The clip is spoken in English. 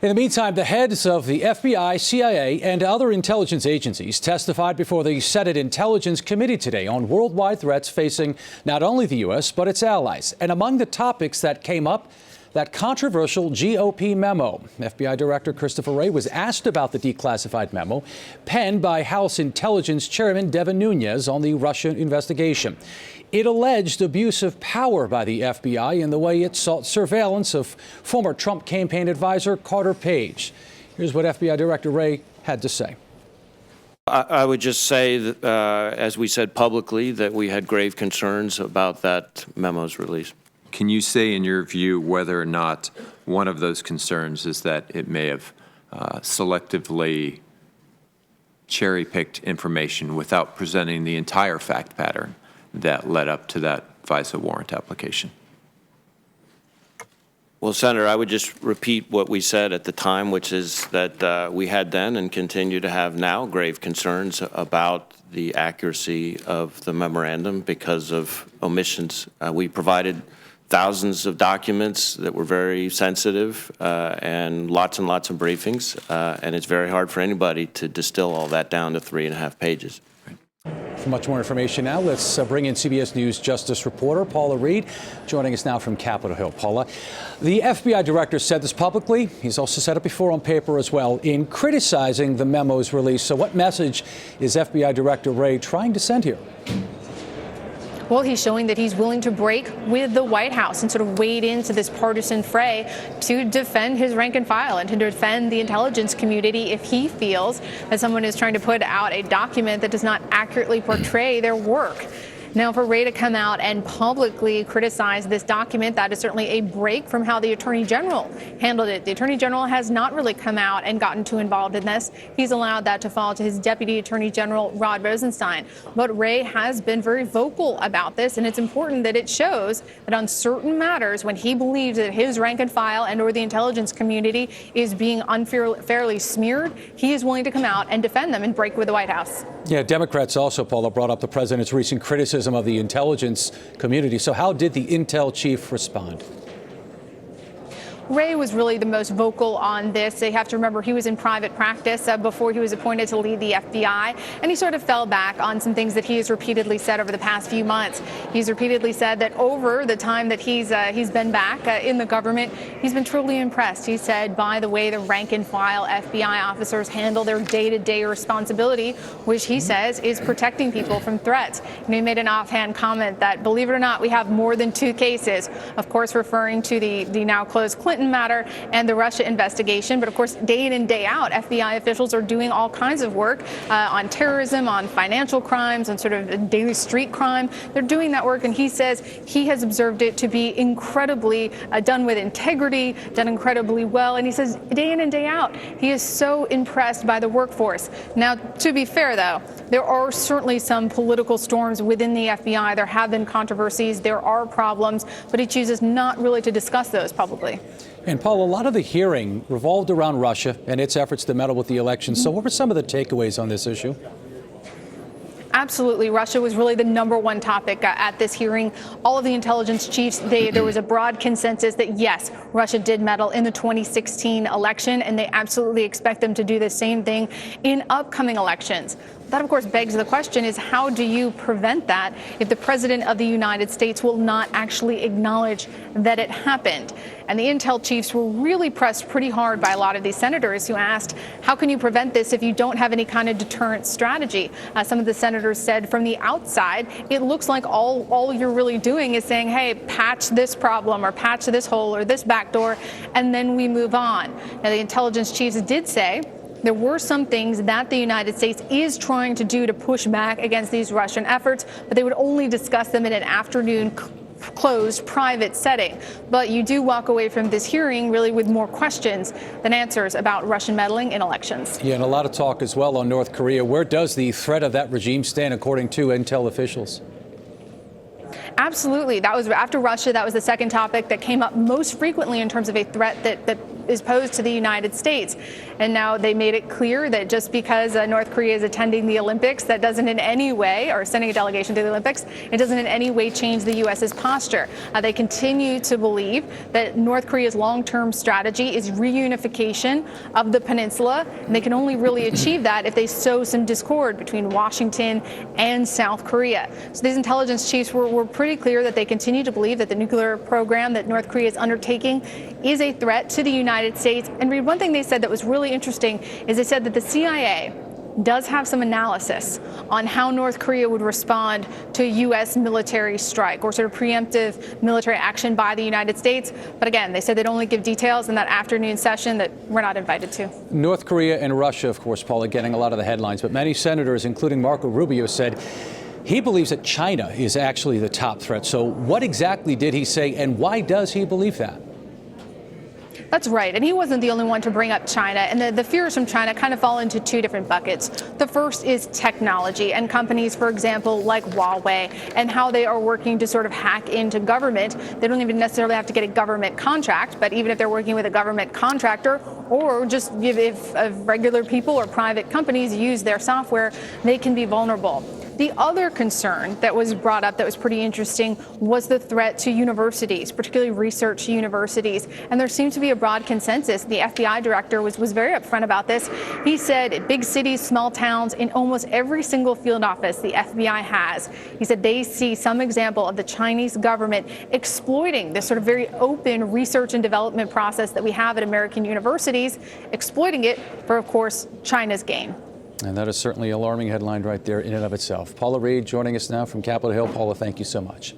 In the meantime, the heads of the FBI, CIA, and other intelligence agencies testified before the Senate Intelligence Committee today on worldwide threats facing not only the U.S., but its allies. And among the topics that came up, that controversial GOP memo. FBI Director Christopher Wray was asked about the declassified memo penned by House Intelligence Chairman Devin Nunes on the Russia investigation. It alleged abuse of power by the FBI in the way it sought surveillance of former Trump campaign advisor Carter Page. Here's what FBI Director Wray had to say. I would just say that, as we said publicly, that we had grave concerns about that memo's release. Can you say, in your view, whether or not one of those concerns is that it may have selectively cherry-picked information without presenting the entire fact pattern that led up to that FISA warrant application? Well, Senator, I would just repeat what we said at the time, which is that we had then and continue to have now grave concerns about the accuracy of the memorandum because of omissions. We provided thousands of documents that were very sensitive and lots of briefings, and it's very hard for anybody to distill all that down to 3.5 pages. For much more information now, let's bring in CBS News Justice reporter Paula Reid, joining us now from Capitol Hill. Paula, the FBI director said this publicly. He's also said it before on paper as well in criticizing the memo's release. So what message is FBI Director Wray trying to send here? Well, he's showing that he's willing to break with the White House and sort of wade into this partisan fray to defend his rank and file and to defend the intelligence community if he feels that someone is trying to put out a document that does not accurately portray their work. Now, for Wray to come out and publicly criticize this document, that is certainly a break from how the Attorney General handled it. The Attorney General has not really come out and gotten too involved in this. He's allowed that to fall to his Deputy Attorney General, Rod Rosenstein. But Wray has been very vocal about this, and it's important that it shows that on certain matters, when he believes that his rank and file and or the intelligence community is being unfairly smeared, he is willing to come out and defend them and break with the White House. Yeah, Democrats also, Paula, brought up the president's recent criticism of the intelligence community. So how did the intel chief respond? Wray was really the most vocal on this. They have to remember he was in private practice before he was appointed to lead the FBI, and he sort of fell back on some things that he has repeatedly said over the past few months. He's repeatedly said that over the time that he's been back in the government, he's been truly impressed. He said by the way the rank and file FBI officers handle their day-to-day responsibility, which he says is protecting people from threats. And he made an offhand comment that, believe it or not, we have more than 2 cases, of course referring to the now closed Clinton matter and the Russia investigation. But of course, day in and day out, FBI officials are doing all kinds of work on terrorism, on financial crimes, on sort of daily street crime. They're doing that work, and he says he has observed it to be incredibly done with integrity, done incredibly well. And he says day in and day out, he is so impressed by the workforce. Now, to be fair, though, there are certainly some political storms within the FBI. There have been controversies. There are problems, but he chooses not really to discuss those publicly. And Paul, a lot of the hearing revolved around Russia and its efforts to meddle with the election. So what were some of the takeaways on this issue? Absolutely. Russia was really the #1 topic at this hearing. All of the intelligence chiefs, there was a broad consensus that, yes, Russia did meddle in the 2016 election, and they absolutely expect them to do the same thing in upcoming elections. That, of course, begs the question is how do you prevent that if the president of the United States will not actually acknowledge that it happened? And the intel chiefs were really pressed pretty hard by a lot of these senators who asked, how can you prevent this if you don't have any kind of deterrent strategy? Some of the senators said from the outside, it looks like all you're really doing is saying, hey, patch this problem or patch this hole or this backdoor, and then we move on. Now, the intelligence chiefs did say there were some things that the United States is trying to do to push back against these Russian efforts, but they would only discuss them in an afternoon closed private setting. But you do walk away from this hearing really with more questions than answers about Russian meddling in elections. Yeah, and a lot of talk as well on North Korea. Where does the threat of that regime stand according to intel officials? Absolutely. That was after Russia. That was the second topic that came up most frequently in terms of a threat that is posed to the United States. And now they made it clear that just because North Korea is attending the Olympics, that doesn't in any way, or sending a delegation to the Olympics, it doesn't in any way change the U.S.'s posture. They continue to believe that North Korea's long-term strategy is reunification of the peninsula, and they can only really achieve that if they sow some discord between Washington and South Korea. So these intelligence chiefs were pretty clear that they continue to believe that the nuclear program that North Korea is undertaking is a threat to the United States. And Reid, one thing they said that was really interesting is they said that the CIA does have some analysis on how North Korea would respond to a U.S. military strike or sort of preemptive military action by the United States. But again, they said they'd only give details in that afternoon session that we're not invited to. North Korea and Russia, of course, Paula, getting a lot of the headlines, but many senators, including Marco Rubio, said he believes that China is actually the top threat. So what exactly did he say, and why does he believe that? That's right. And he wasn't the only one to bring up China. And the fears from China kind of fall into two different buckets. The first is technology and companies, for example, like Huawei, and how they are working to sort of hack into government. They don't even necessarily have to get a government contract, but even if they're working with a government contractor, or just if regular people or private companies use their software, they can be vulnerable. The other concern that was brought up that was pretty interesting was the threat to universities, particularly research universities. And there seemed to be a broad consensus. The FBI director was very upfront about this. He said big cities, small towns, in almost every single field office the FBI has, he said they see some example of the Chinese government exploiting this sort of very open research and development process that we have at American universities, exploiting it for, of course, China's gain. And that is certainly an alarming headline right there in and of itself. Paula Reid joining us now from Capitol Hill. Paula, thank you so much.